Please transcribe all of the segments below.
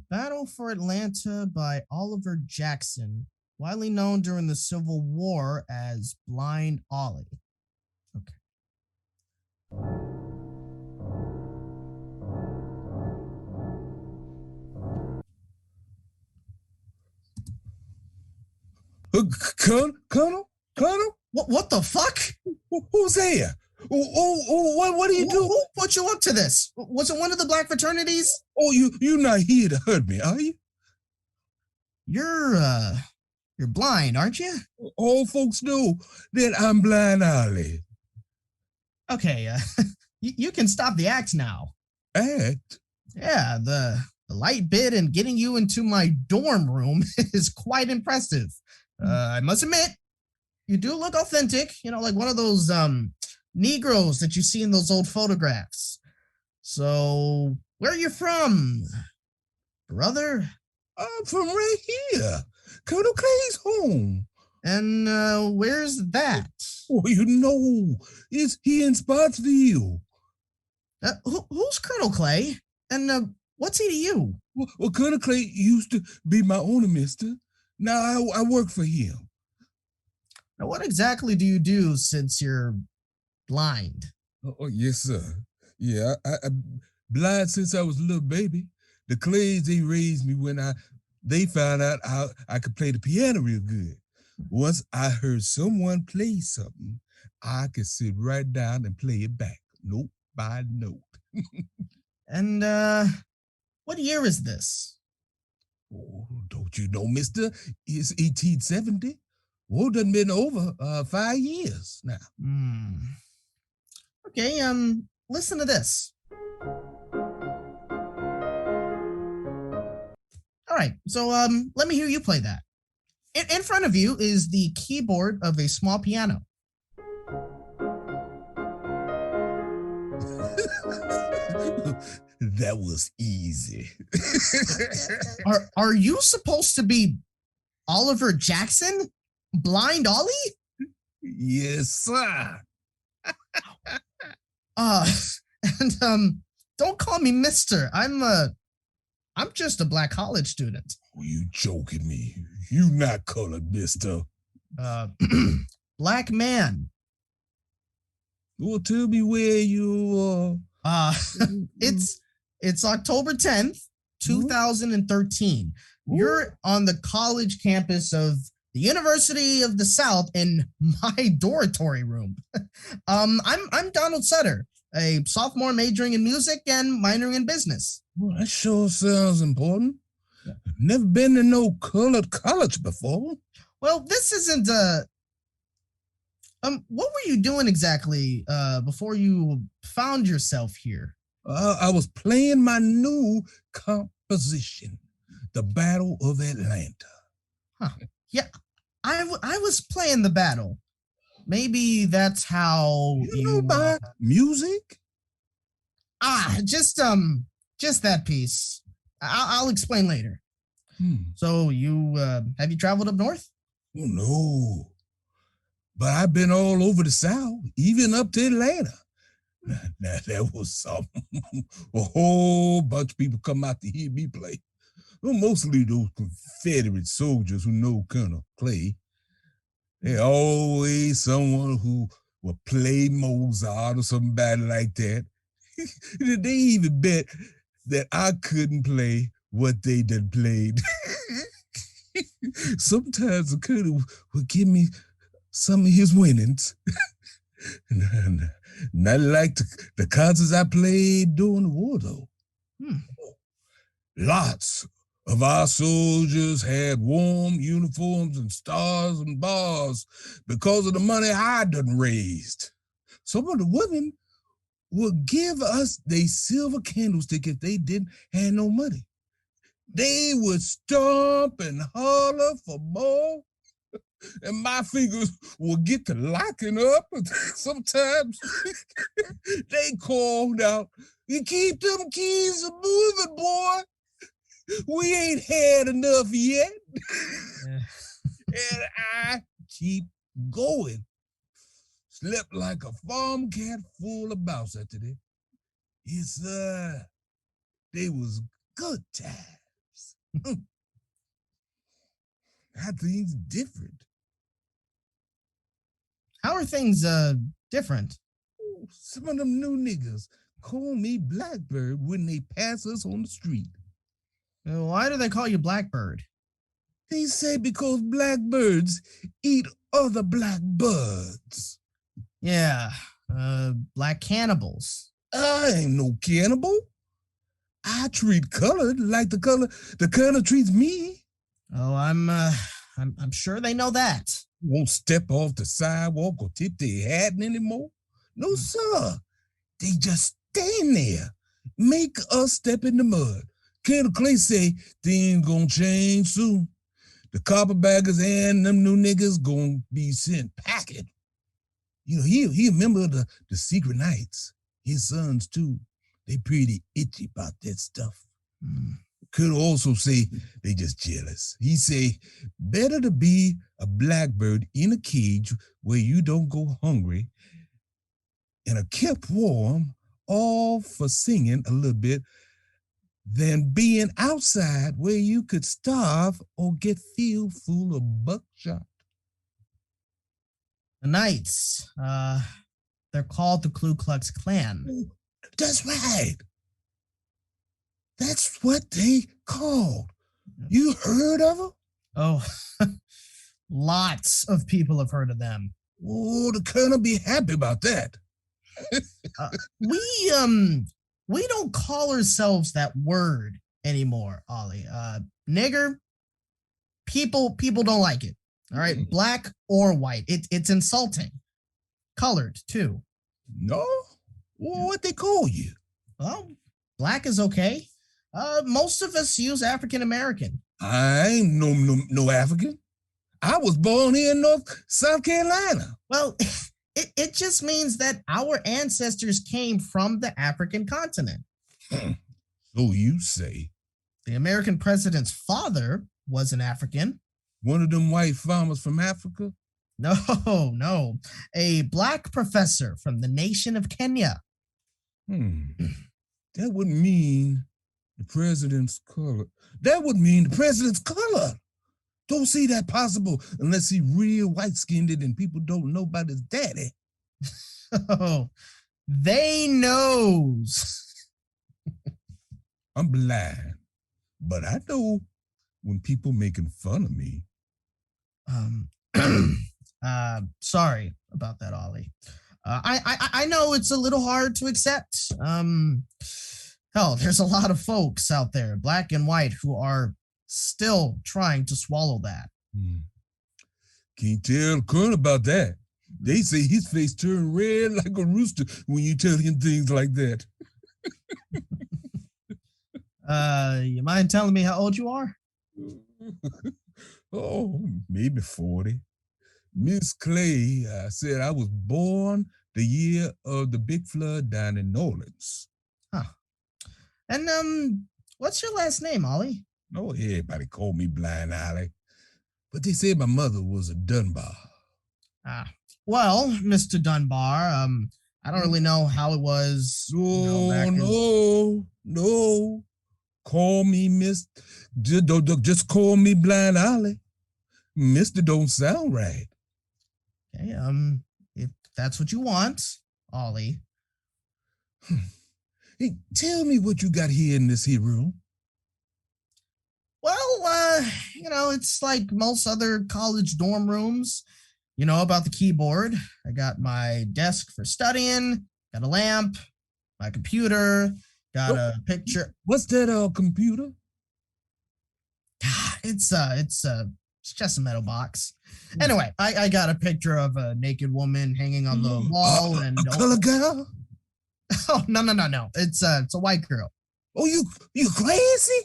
Battle for Atlanta by Oliver Jackson, widely known during the Civil War as Blind Ollie. Okay. Colonel, What the fuck? who's there? What are you doing? Who put you up to this? Was it one of the black fraternities? Oh, you're not here to hurt me, are you? You're blind, aren't you? All folks know that I'm Blind Ollie. Okay, you can stop the act now. Act? Yeah, the light bit and getting you into my dorm room is quite impressive. I must admit, you do look authentic, like one of those Negroes that you see in those old photographs. So, where are you from, brother? I'm from right here. Colonel Clay's home. And where's that? Oh, it's here in Spotsville. Who's Colonel Clay? And what's he to you? Well, Colonel Clay used to be my owner, mister. Now I work for him. Now, what exactly do you do since you're blind? Oh yes, sir. Yeah, I blind since I was a little baby. The Clays, they raised me when they found out I could play the piano real good. Once I heard someone play something, I could sit right down and play it back, note by note. And what year is this? Oh, don't you know, mister? It's 1870. War done been over 5 years now. Okay, listen to this. All right, so let me hear you play that. In front of you is the keyboard of a small piano. That was easy. Are you supposed to be Oliver Jackson? Blind Ollie? Yes, sir. And don't call me mister. I'm just a black college student. Are you joking me? You not colored, mister. Black man. Well, tell me where you It's October 10th, 2013. You're on the college campus of the University of the South in my dormitory room. I'm Donald Sutter, a sophomore majoring in music and minoring in business. Well, that sure sounds important. Never been to no colored college before. Well, this isn't what were you doing exactly before you found yourself here? I was playing my new composition, The Battle of Atlanta. Huh. Yeah, I was playing the battle. Maybe that's how you know about music? Just that piece. I'll explain later. So you have you traveled up north? Oh no, but I've been all over the South, even up to Atlanta. Now that was something. A whole bunch of people come out to hear me play. Well, mostly those Confederate soldiers who know Colonel Clay. There's always someone who will play Mozart or somebody like that. They even bet that I couldn't play what they done played. Sometimes the colonel would give me some of his winnings. Not like the concerts I played during the war, though. Lots of our soldiers had warm uniforms and stars and bars because of the money I done raised. Some of the women would give us their silver candlestick if they didn't have no money. They would stomp and holler for more, and my fingers would get to locking up. Sometimes they called out, "You keep them keys moving, boy. We ain't had enough yet." And I keep going. Slept like a farm cat full of mouse after that. Yes, they was good times. That thing's different. How are things different? Some of them new niggas call me Blackbird when they pass us on the street. Why do they call you Blackbird? They say because blackbirds eat other blackbirds. Yeah, black cannibals. I ain't no cannibal. I treat color like the color treats me. Oh, I'm sure they know that. Won't step off the sidewalk or tip their hat anymore. No, sir. They just stand there. Make us step in the mud. Colonel Clay say things gonna change soon. The carpetbaggers and them new niggas gonna be sent packing. You know, he a member of the Secret Knights. His sons too. They pretty itchy about that stuff. Could also say they just jealous. He say, better to be a blackbird in a cage where you don't go hungry and are kept warm, all for singing a little bit, than being outside where you could starve or get filled full of buckshot. The Knights, they're called the Ku Klux Klan. That's right. That's what they called. You heard of them? Oh, lots of people have heard of them. Oh, the colonel be happy about that. We don't call ourselves that word anymore, Ollie. Nigger, people don't like it. All right, black or white, it's insulting. Colored too. No, well, what they call you? Well, black is okay. Most of us use African American. I ain't no African. I was born here in South Carolina. Well, it just means that our ancestors came from the African continent. So you say. The American president's father was an African. One of them white farmers from Africa? No. A black professor from the nation of Kenya. That would mean the president's color. That would mean the president's color. Don't see that possible unless he real white-skinned and people don't know about his daddy. Oh, they knows. I'm blind, but I know when people making fun of me. Sorry about that, Ollie. I know it's a little hard to accept. Hell, there's a lot of folks out there, black and white, who are still trying to swallow that. Can't tell the colonel about that. They say his face turned red like a rooster when you tell him things like that. You mind telling me how old you are? Oh, maybe 40. Miss Clay said I was born the year of the big flood down in New Orleans. Huh. And what's your last name, Ollie? Oh, everybody called me Blind Ollie. But they said my mother was a Dunbar. Well, Mr. Dunbar, I don't really know how it was. No. Call me just call me Blind Ollie. Mister don't sound right. Okay, if that's what you want, Ollie. Hey, tell me what you got here in this here room. Well, it's like most other college dorm rooms. You know about the keyboard. I got my desk for studying, got a lamp, my computer, got a picture. What's that computer? It's just a metal box. Anyway, I got a picture of a naked woman hanging on the wall and a color girl. Oh no! It's a white girl. Oh, you crazy?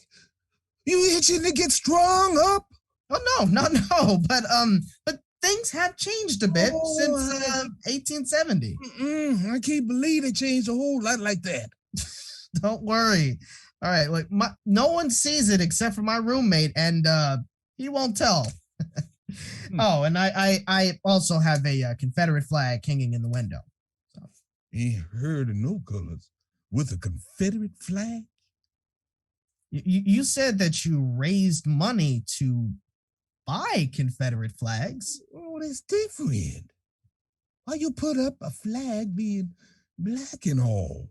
You itching to get strong up? Oh no! But things have changed a bit since 1870. I can't believe they changed a whole lot like that. Don't worry. All right, like no one sees it except for my roommate, and he won't tell. Oh, and I also have a Confederate flag hanging in the window. So. Ain't heard of no colors with a Confederate flag. You said that you raised money to buy Confederate flags. Oh, that's different. Why you put up a flag being black and all?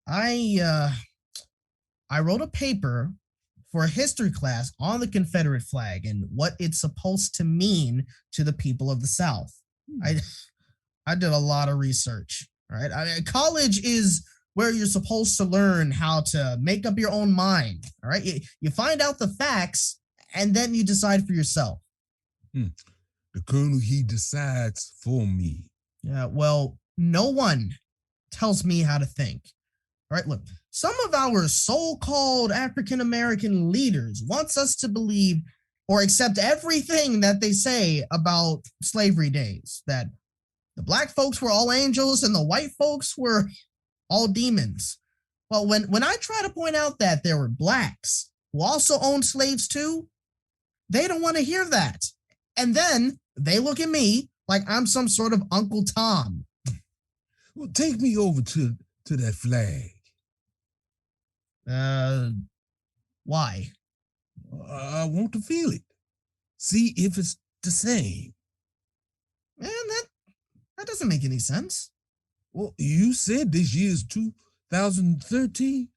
I I wrote a paper for a history class on the Confederate flag and what it's supposed to mean to the people of the South. I I did a lot of research. All right, college is where you're supposed to learn how to make up your own mind. All right, you find out the facts and then you decide for yourself. Hmm. The colonel, he decides for me. Yeah, well, no one tells me how to think. All right, look, some of our so-called African American leaders wants us to believe or accept everything that they say about slavery days, that the black folks were all angels and the white folks were all demons. Well, when I try to point out that there were blacks who also owned slaves too, they don't want to hear that. And then they look at me like I'm some sort of Uncle Tom. Well, take me over to that flag. Why? I want to feel it. See if it's the same. Man, that doesn't make any sense. Well, you said this year's 2013.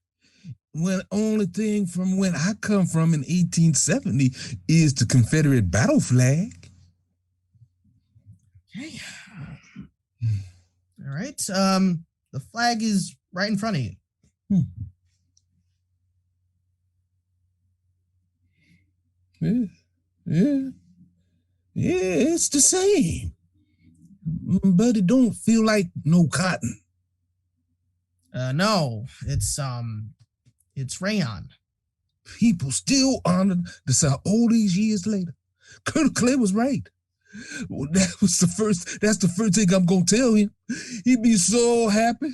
When only thing from when I come from in 1870 is the Confederate battle flag. Okay. All right. The flag is right in front of you. Yeah, it's the same. But it don't feel like no cotton. No, it's rayon. People still honor the South all these years later. Colonel Clay was right. Well, that's the first thing I'm gonna tell him. He'd be so happy.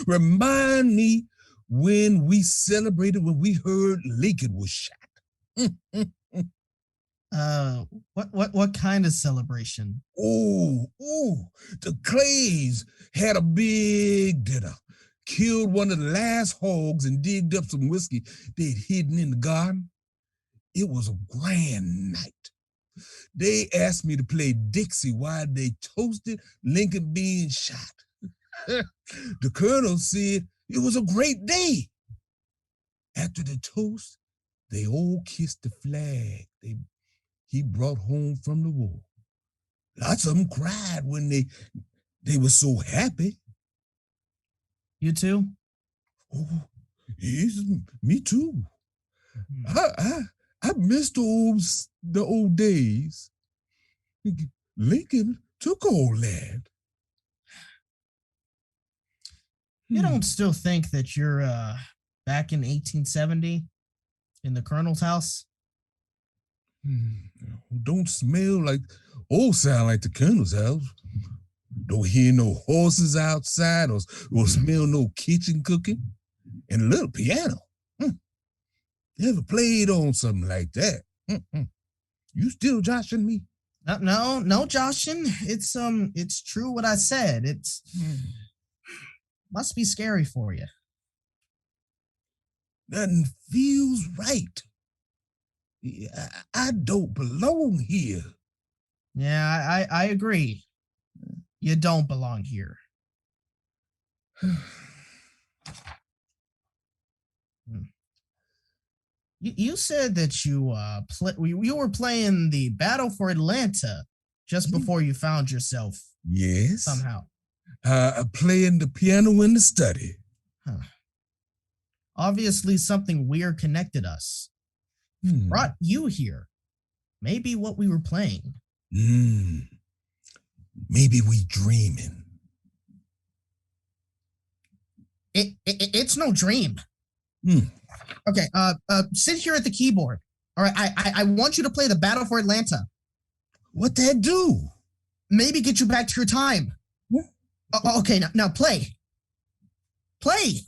Remind me when we celebrated when we heard Lincoln was shot. What kind of celebration? Oh, the Clays had a big dinner, killed one of the last hogs and digged up some whiskey they'd hidden in the garden. It was a grand night. They asked me to play Dixie while they toasted Lincoln being shot. The colonel said it was a great day. After the toast, they all kissed the flag he brought home from the war. Lots of them cried when they were so happy. You too? Oh, yes, me too. I missed the old days. Lincoln took all that. You don't still think that you're back in 1870 in the colonel's house? Don't smell like sound like the colonel's house. Don't hear no horses outside or smell no kitchen cooking. And a little piano. Never played on something like that. You still joshing me? No, joshing. It's true what I said. It's must be scary for you. Nothing feels right. I don't belong here. Yeah, I agree. You don't belong here. You said that you were playing the Battle for Atlanta just before you found yourself. Yes. Somehow. Playing the piano in the study. Huh. Obviously, something weird connected us. Brought you here. Maybe what we were playing. Maybe we dreaming. It's no dream. Okay, sit here at the keyboard. All right, I want you to play the Battle for Atlanta. What that do? Maybe get you back to your time. Okay, now play. Play.